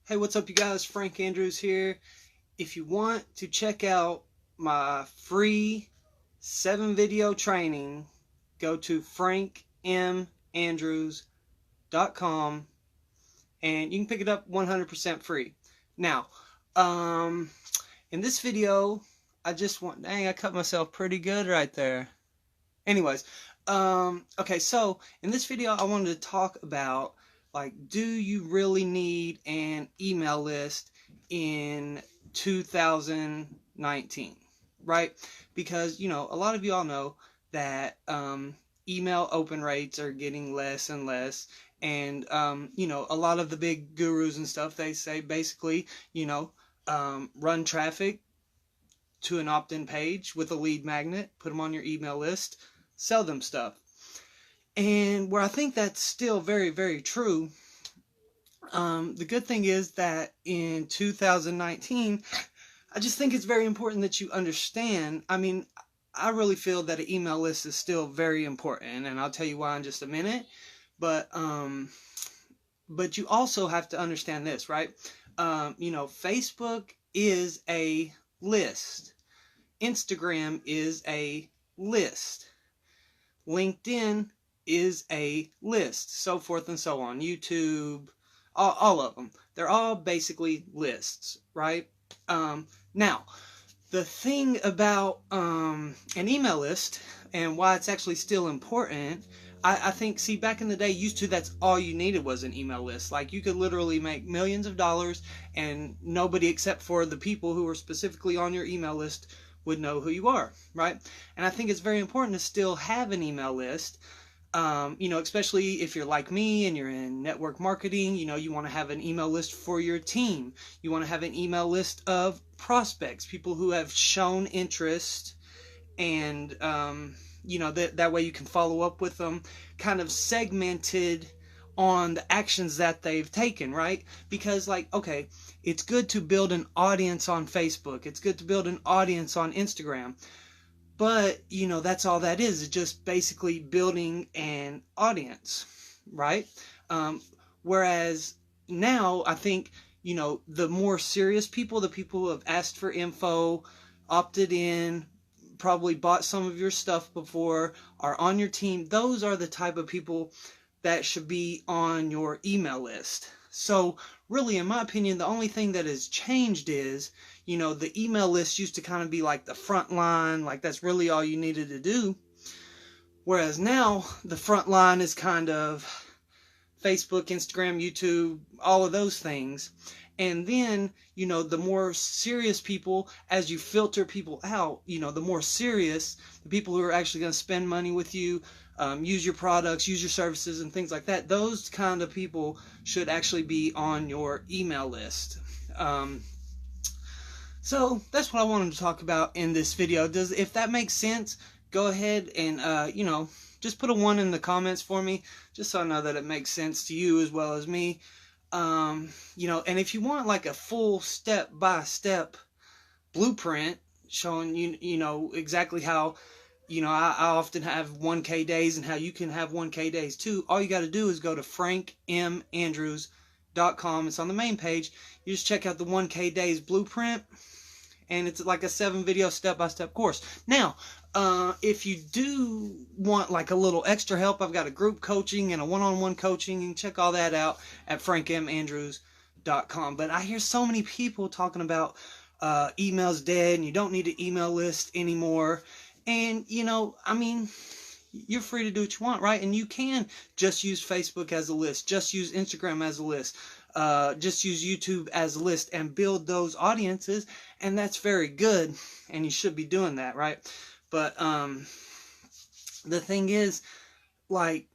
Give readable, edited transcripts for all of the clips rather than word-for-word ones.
Hey, what's up, you guys? Frank Andrews here. If you want to check out my free 7-video training, go to frankmandrews.com and you can pick it up 100% free. Now, in this video, dang, I cut myself pretty good right there. Anyways, okay, so in this video, I wanted to talk about, like, do you really need an email list in 2019, right? Because, a lot of you all know that email open rates are getting less and less. And, a lot of the big gurus and stuff, they say basically, run traffic to an opt-in page with a lead magnet, put them on your email list, sell them stuff. And where I think that's still very, very true, the good thing is that in 2019, I just think it's very important that you understand. I mean, I really feel that an email list is still very important, and I'll tell you why in just a minute. But you also have to understand this, right? Facebook is a list. Instagram is a list. LinkedIn is a list, so forth and so on. YouTube, all of them. They're all basically lists, right? Now, the thing about an email list and why it's actually still important, I think, see, back in the day, that's all you needed was an email list. Like, you could literally make millions of dollars and nobody except for the people who were specifically on your email list would know who you are, right? And I think it's very important to still have an email list, especially if you're like me and you're in network marketing. You want to have an email list for your team. You want to have an email list of prospects, people who have shown interest, and that way you can follow up with them, kind of segmented on the actions that they've taken, right? Because, like, okay, it's good to build an audience on Facebook. It's good to build an audience on Instagram. But, that's all that is. It's just basically building an audience, right? Whereas now, I think, the more serious people, the people who have asked for info, opted in, probably bought some of your stuff before, are on your team, those are the type of people that should be on your email list. So really, in my opinion, the only thing that has changed is, the email list used to kind of be like the front line, like that's really all you needed to do. Whereas now, the front line is kind of Facebook, Instagram, YouTube, all of those things. And then, the more serious people, as you filter people out, the more serious, the people who are actually going to spend money with you, use your products, use your services, and things like that, those kind of people should actually be on your email list. So that's what I wanted to talk about in this video. If that makes sense, go ahead and, just put a 1 in the comments for me, just so I know that it makes sense to you as well as me. And if you want like a full step-by-step blueprint showing you, exactly how, I often have 1K days and how you can have 1K days too, all you got to do is go to frankmandrews.com. It's on the main page. You just check out the 1K days blueprint, and it's like a 7-video step-by-step course. Now, if you do want like a little extra help, I've got a group coaching and a one-on-one coaching. You can check all that out at frankmandrews.com. But I hear so many people talking about email's dead and you don't need an email list anymore. And, I mean, you're free to do what you want, right? And you can just use Facebook as a list, just use Instagram as a list, just use YouTube as a list and build those audiences. And that's very good. And you should be doing that, right? But the thing is, like,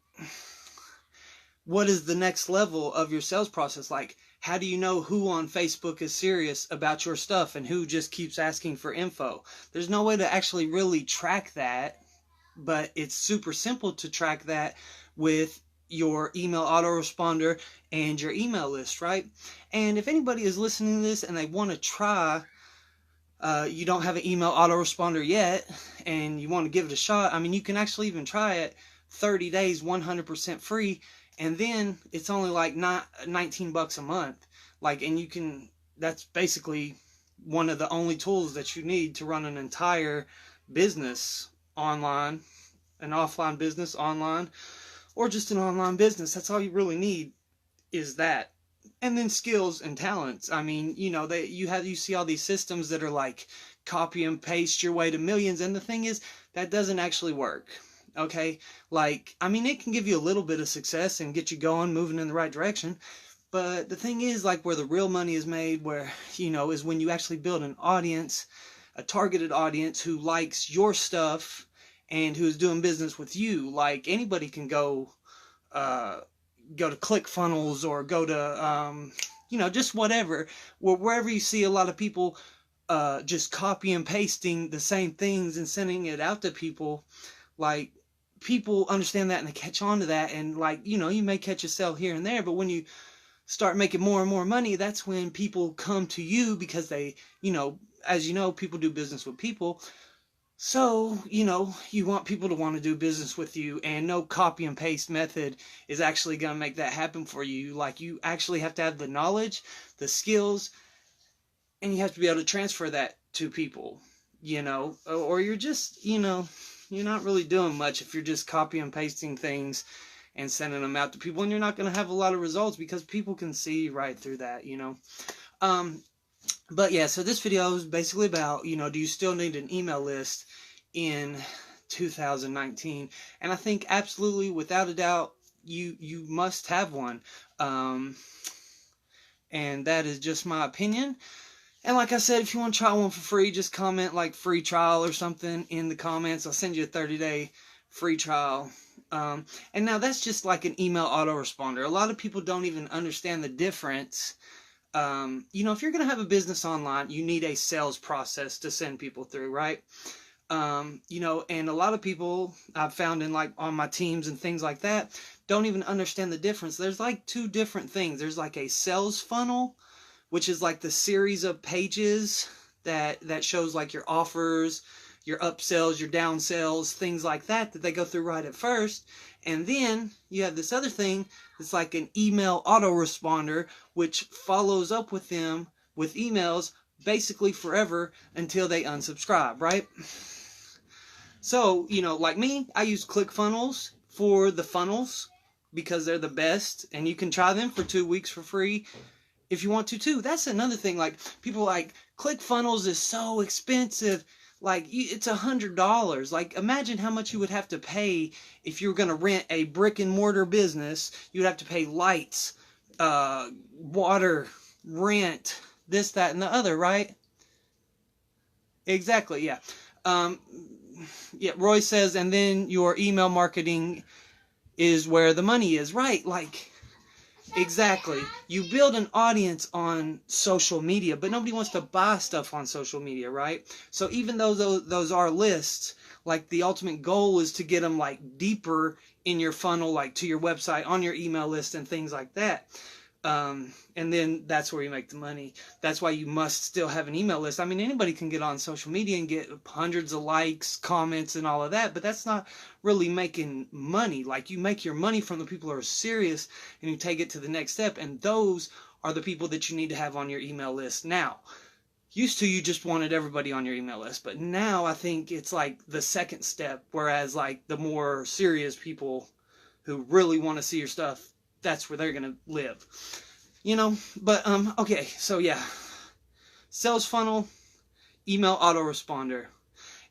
what is the next level of your sales process? Like, how do you know who on Facebook is serious about your stuff and who just keeps asking for info? There's no way to actually really track that, but it's super simple to track that with your email autoresponder and your email list, right? And if anybody is listening to this and they want to try, you don't have an email autoresponder yet, and you want to give it a shot, I mean, you can actually even try it 30 days, 100% free, and then it's only like not $19 a month. Like, and you can, that's basically one of the only tools that you need to run an entire business online, an offline business online, or just an online business. That's all you really need is that. And then skills and talents. I mean, you know, you see all these systems that are like copy and paste your way to millions, and the thing is that doesn't actually work. Okay? Like, I mean, it can give you a little bit of success and get you going, moving in the right direction, but the thing is, like, where the real money is made, where, you know, is when you actually build an audience, a targeted audience who likes your stuff and who's doing business with you. Like, anybody can uh, go to ClickFunnels or go to, you know, just whatever, wherever you see a lot of people just copy and pasting the same things and sending it out to people. Like, people understand that and they catch on to that, and, like, you know, you may catch a sale here and there, but when you start making more and more money, that's when people come to you, because they, you know, as you know, people do business with people. So, you know, you want people to want to do business with you, and no copy and paste method is actually going to make that happen for you. Like, you actually have to have the knowledge, the skills, and you have to be able to transfer that to people, you know, or you're just, you know, you're not really doing much if you're just copy and pasting things and sending them out to people, and you're not going to have a lot of results because people can see right through that, you know. But yeah, so this video is basically about, you know, do you still need an email list in 2019? And I think absolutely, without a doubt, you must have one. And that is just my opinion. And like I said, if you want to try one for free, just comment like free trial or something in the comments. I'll send you a 30-day free trial. And now that's just like an email autoresponder. A lot of people don't even understand the difference. You know, if you're going to have a business online, you need a sales process to send people through, right? You know, and a lot of people I've found in, like, on my teams and things like that, don't even understand the difference. There's like two different things. There's like a sales funnel, which is like the series of pages that shows like your offers, your upsells, your downsells, things like that they go through right at first. And then you have this other thing that's like an email autoresponder, which follows up with them with emails basically forever until they unsubscribe, right? So, you know, like me, I use ClickFunnels for the funnels because they're the best, and you can try them for 2 weeks for free if you want to too. That's another thing. Like, people like, ClickFunnels is so expensive. Like, it's $100. Like, imagine how much you would have to pay if you were going to rent a brick and mortar business. You'd have to pay lights, water, rent, this, that, and the other, right? Exactly, yeah. Yeah, Roy says, and then your email marketing is where the money is, right? Like, exactly. You build an audience on social media, but nobody wants to buy stuff on social media, right? So even though those are lists, like, the ultimate goal is to get them, like, deeper in your funnel, like to your website, on your email list, and things like that. And then that's where you make the money. That's why you must still have an email list. I mean, anybody can get on social media and get hundreds of likes, comments, and all of that, but that's not really making money. Like, you make your money from the people who are serious, and you take it to the next step, and those are the people that you need to have on your email list now. Used to, you just wanted everybody on your email list, but now I think it's like the second step, whereas, like, the more serious people who really want to see your stuff, that's where they're going to live, you know. But okay, so yeah, sales funnel, email autoresponder.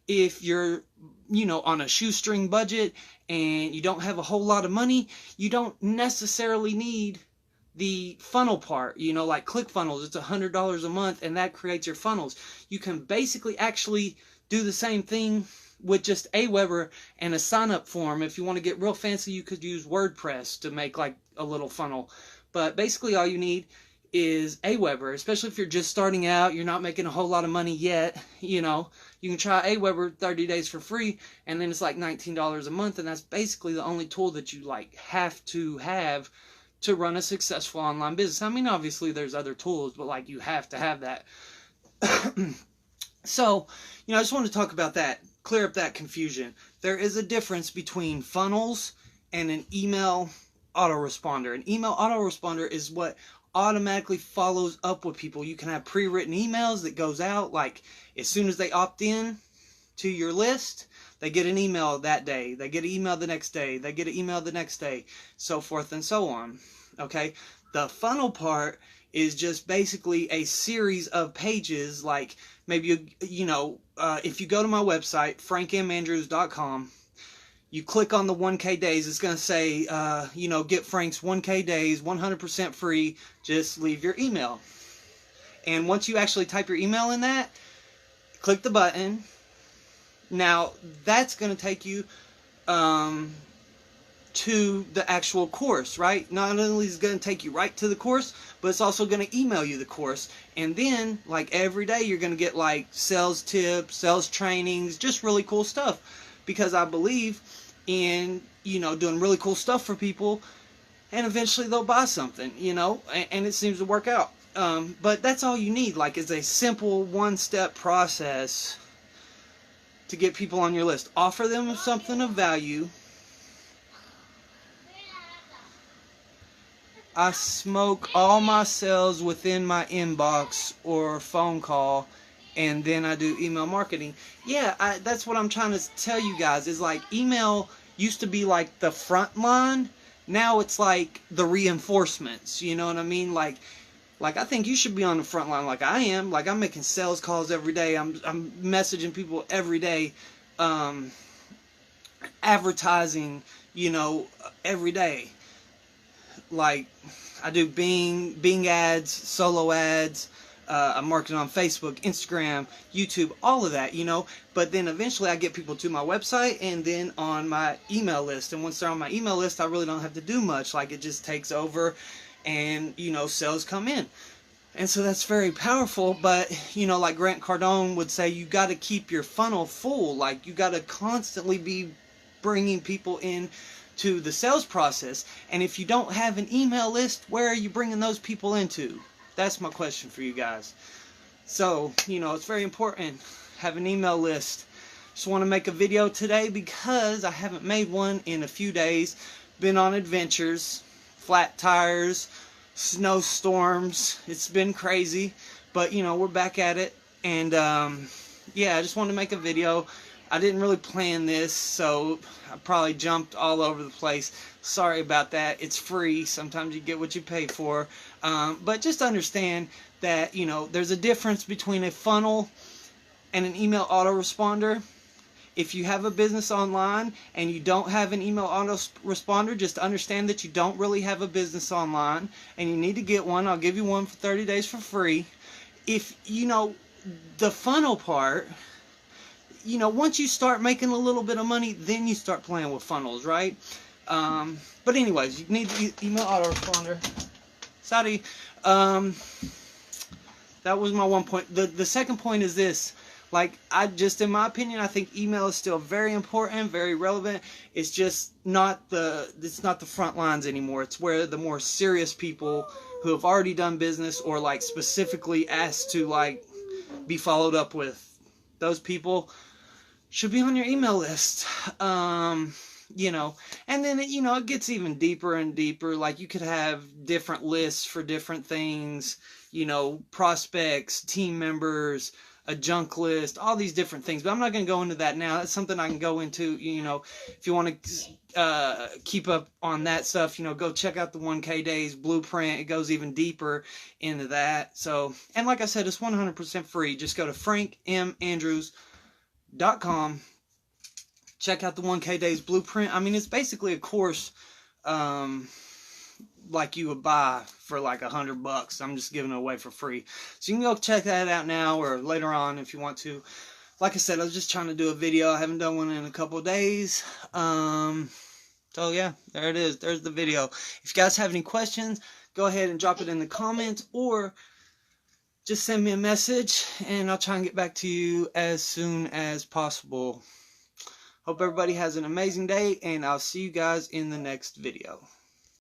If you're, you know, on a shoestring budget and you don't have a whole lot of money, you don't necessarily need the funnel part. You know, like ClickFunnels, it's $100 a month, and that creates your funnels. You can basically actually do the same thing with just Aweber and a sign-up form. If you want to get real fancy, you could use WordPress to make like a little funnel. But basically all you need is Aweber, especially if you're just starting out, you're not making a whole lot of money yet. You know, you can try Aweber 30 days for free, and then it's like $19 a month, and that's basically the only tool that you like have to run a successful online business. I mean, obviously there's other tools, but like, you have to have that. So, you know, I just want to talk about that, clear up that confusion. There is a difference between funnels and an email autoresponder. An email autoresponder is what automatically follows up with people. You can have pre-written emails that goes out, like as soon as they opt in to your list, they get an email that day, they get an email the next day, they get an email the next day, so forth and so on. Okay, the funnel part is just basically a series of pages, like maybe if you go to my website frankmandrews.com, you click on the 1K days, it's going to say, get Frank's 1K days, 100% free, just leave your email. And once you actually type your email in that, click the button. Now, that's going to take you to the actual course, right? Not only is it going to take you right to the course, but it's also going to email you the course. And then, like every day, you're going to get like sales tips, sales trainings, just really cool stuff. Because I believe in, doing really cool stuff for people, and eventually they'll buy something, and it seems to work out. But that's all you need, like, is a simple one-step process to get people on your list. Offer them something of value. I smoke all my sales within my inbox or phone call, and then I do email marketing. Yeah, that's what I'm trying to tell you guys, is like email used to be like the front line. Now it's like the reinforcements, you know what I mean? Like I think you should be on the front line like I am. Like, I'm making sales calls every day. I'm messaging people every day, advertising, every day. Like, I do Bing ads, solo ads. I'm marketing on Facebook, Instagram, YouTube, all of that, But then eventually I get people to my website and then on my email list. And once they're on my email list, I really don't have to do much. Like, it just takes over and, sales come in. And so that's very powerful. But, like Grant Cardone would say, you got to keep your funnel full. Like, you got to constantly be bringing people in to the sales process. And if you don't have an email list, where are you bringing those people into? That's my question for you guys. So, it's very important. Have an email list. Just want to make a video today because I haven't made one in a few days. Been on adventures, flat tires, snowstorms. It's been crazy. But, we're back at it. And, yeah, I just wanted to make a video. I didn't really plan this, so I probably jumped all over the place. Sorry about that. It's free. Sometimes you get what you pay for. But just understand that, there's a difference between a funnel and an email autoresponder. If you have a business online and you don't have an email autoresponder, just understand that you don't really have a business online and you need to get one. I'll give you one for 30 days for free. If, the funnel part, once you start making a little bit of money, then you start playing with funnels, right? But anyways, you need the email autoresponder. Sorry. That was my one point. The second point is this. Like, in my opinion, I think email is still very important, very relevant. It's just not it's not the front lines anymore. It's where the more serious people who have already done business or like specifically asked to like be followed up with, those people should be on your email list. And then it gets even deeper and deeper. Like, you could have different lists for different things, prospects, team members, a junk list, all these different things. But I'm not going to go into that now. That's something I can go into, if you want to keep up on that stuff, go check out the 1K Days Blueprint. It goes even deeper into that. So, and like I said, it's 100% free. Just go to frankmandrews.com. Check out the 1K Days Blueprint. I mean, it's basically a course like you would buy for like $100. I'm just giving it away for free. So you can go check that out now or later on if you want to. Like I said, I was just trying to do a video. I haven't done one in a couple of days. So yeah, there it is. There's the video. If you guys have any questions, go ahead and drop it in the comments or just send me a message and I'll try and get back to you as soon as possible. Hope everybody has an amazing day, and I'll see you guys in the next video.